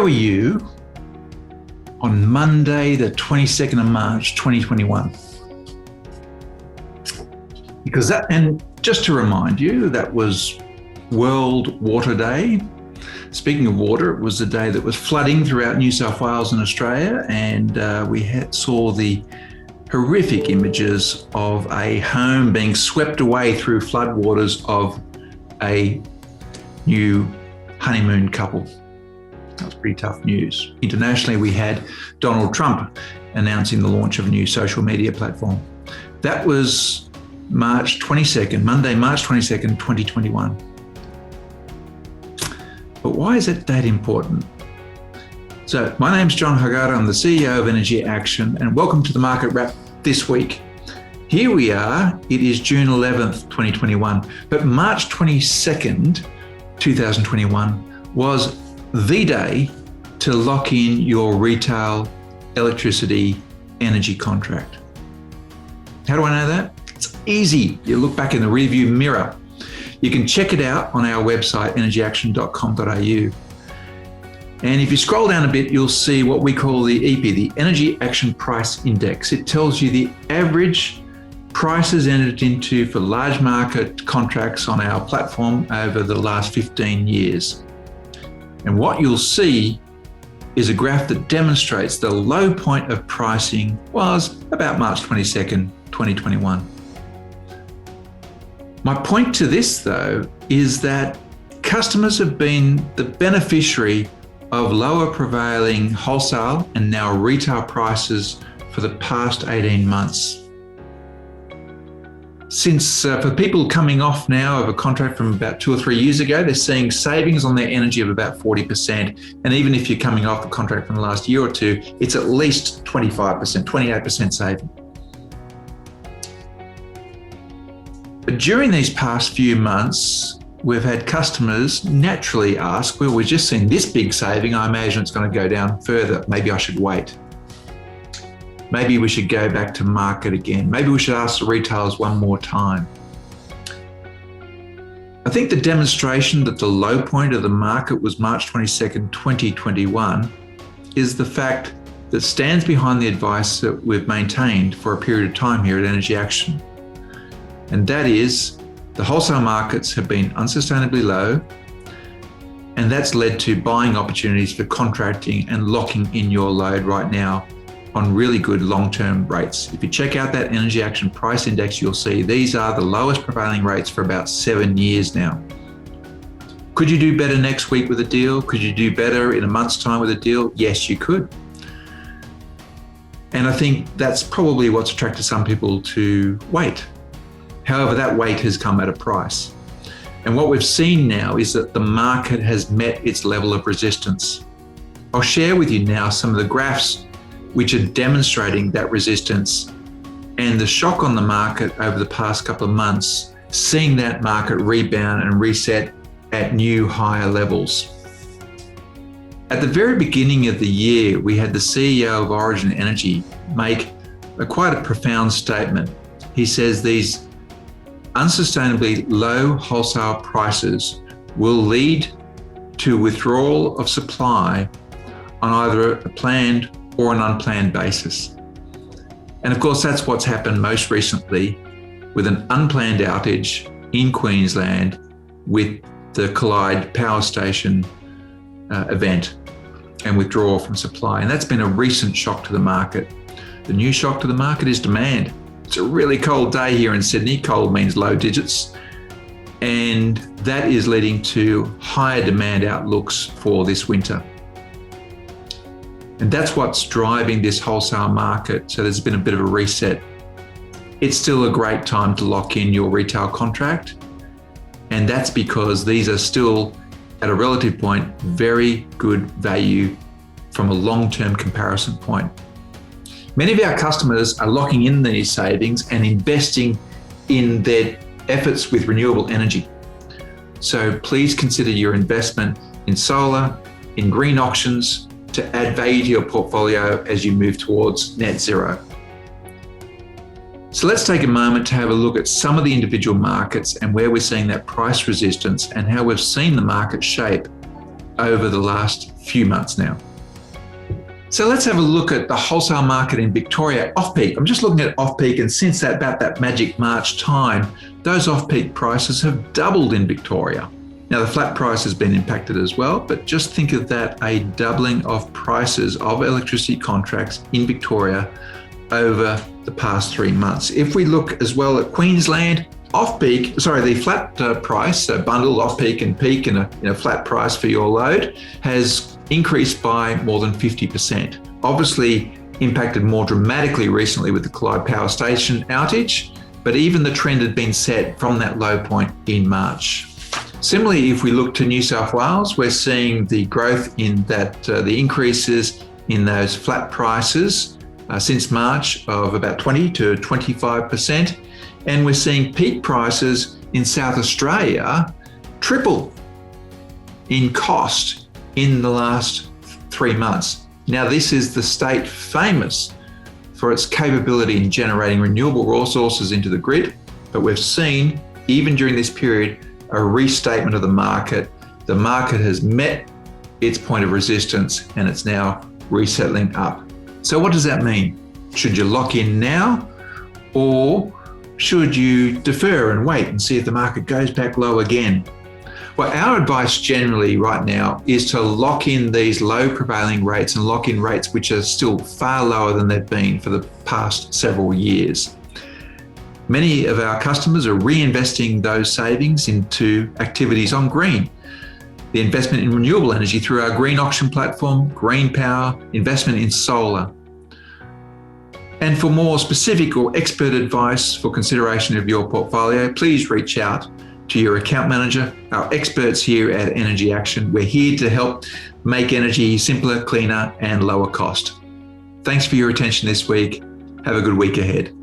are you on Monday, the 22nd of March, 2021? Because and just to remind you, that was World Water Day. Speaking of water, it was the day that was flooding throughout New South Wales and Australia, and we saw the horrific images of a home being swept away through floodwaters of a new honeymoon couple. That was pretty tough news. Internationally, we had Donald Trump announcing the launch of a new social media platform. That was March 22nd, Monday, March 22nd, 2021. But why is that important? So my name's John Huggart. I'm the CEO of Energy Action, and welcome to the Market Wrap this week. Here we are. It is June 11th, 2021, but March 22nd, 2021 was the day to lock in your retail electricity energy contract. How do I know that? It's easy. You look back in the rearview mirror. You can check it out on our website, energyaction.com.au. And if you scroll down a bit, you'll see what we call the EP, the Energy Action Price Index. It tells you the average prices entered into for large market contracts on our platform over the last 15 years. And what you'll see is a graph that demonstrates the low point of pricing was about March 22nd, 2021. My point to this, though, is that customers have been the beneficiary of lower prevailing wholesale and now retail prices for the past 18 months. Since for people coming off now of a contract from about 2 or 3 years ago, they're seeing savings on their energy of about 40%. And even if you're coming off a contract from the last year or two, it's at least 25%, 28% saving. But during these past few months, we've had customers naturally ask, well, we've just seen this big saving. I imagine it's going to go down further. Maybe I should wait. Maybe we should go back to market again. Maybe we should ask the retailers one more time. I think the demonstration that the low point of the market was March 22nd, 2021 is the fact that stands behind the advice that we've maintained for a period of time here at Energy Action. And that is the wholesale markets have been unsustainably low, and that's led to buying opportunities for contracting and locking in your load right now on really good long-term rates. If you check out that Energy Action Price Index, you'll see these are the lowest prevailing rates for about 7 years now. Could you do better next week with a deal? Could you do better in a month's time with a deal? Yes, you could. And I think that's probably what's attracted some people to wait. However, that wait has come at a price. And what we've seen now is that the market has met its level of resistance. I'll share with you now some of the graphs which are demonstrating that resistance and the shock on the market over the past couple of months, seeing that market rebound and reset at new higher levels. At the very beginning of the year, we had the CEO of Origin Energy make quite a profound statement. He says these unsustainably low wholesale prices will lead to withdrawal of supply on either a planned or an unplanned basis. And of course, that's what's happened most recently with an unplanned outage in Queensland with the Collide Power Station event and withdrawal from supply. And that's been a recent shock to the market. The new shock to the market is demand. It's a really cold day here in Sydney. Cold means low digits. And that is leading to higher demand outlooks for this winter. And that's what's driving this wholesale market. So there's been a bit of a reset. It's still a great time to lock in your retail contract. And that's because these are still, at a relative point, very good value from a long-term comparison point. Many of our customers are locking in these savings and investing in their efforts with renewable energy. So please consider your investment in solar, in green auctions, to add value to your portfolio as you move towards net zero. So let's take a moment to have a look at some of the individual markets and where we're seeing that price resistance and how we've seen the market shape over the last few months now. So let's have a look at the wholesale market in Victoria off-peak. I'm just looking at off-peak, and since about that magic March time, those off-peak prices have doubled in Victoria. Now the flat price has been impacted as well, but just think of that, a doubling of prices of electricity contracts in Victoria over the past 3 months. If we look as well at Queensland, the flat price, so bundled off-peak and peak and a flat price for your load, has increased by more than 50%. Obviously impacted more dramatically recently with the Clyde Power Station outage, but even the trend had been set from that low point in March. Similarly, if we look to New South Wales, we're seeing the growth in that, the increases in those flat prices since March of about 20 to 25%. And we're seeing peak prices in South Australia triple in cost in the last 3 months. Now, this is the state famous for its capability in generating renewable resources into the grid, but we've seen, even during this period, a restatement of the market. The market has met its point of resistance and it's now resettling up. So what does that mean? Should you lock in now, or should you defer and wait and see if the market goes back low again? Well, our advice generally right now is to lock in these low prevailing rates and lock in rates which are still far lower than they've been for the past several years. Many of our customers are reinvesting those savings into activities on green. The investment in renewable energy through our green auction platform, green power, investment in solar. And for more specific or expert advice for consideration of your portfolio, please reach out to your account manager, our experts here at Energy Action. We're here to help make energy simpler, cleaner, and lower cost. Thanks for your attention this week. Have a good week ahead.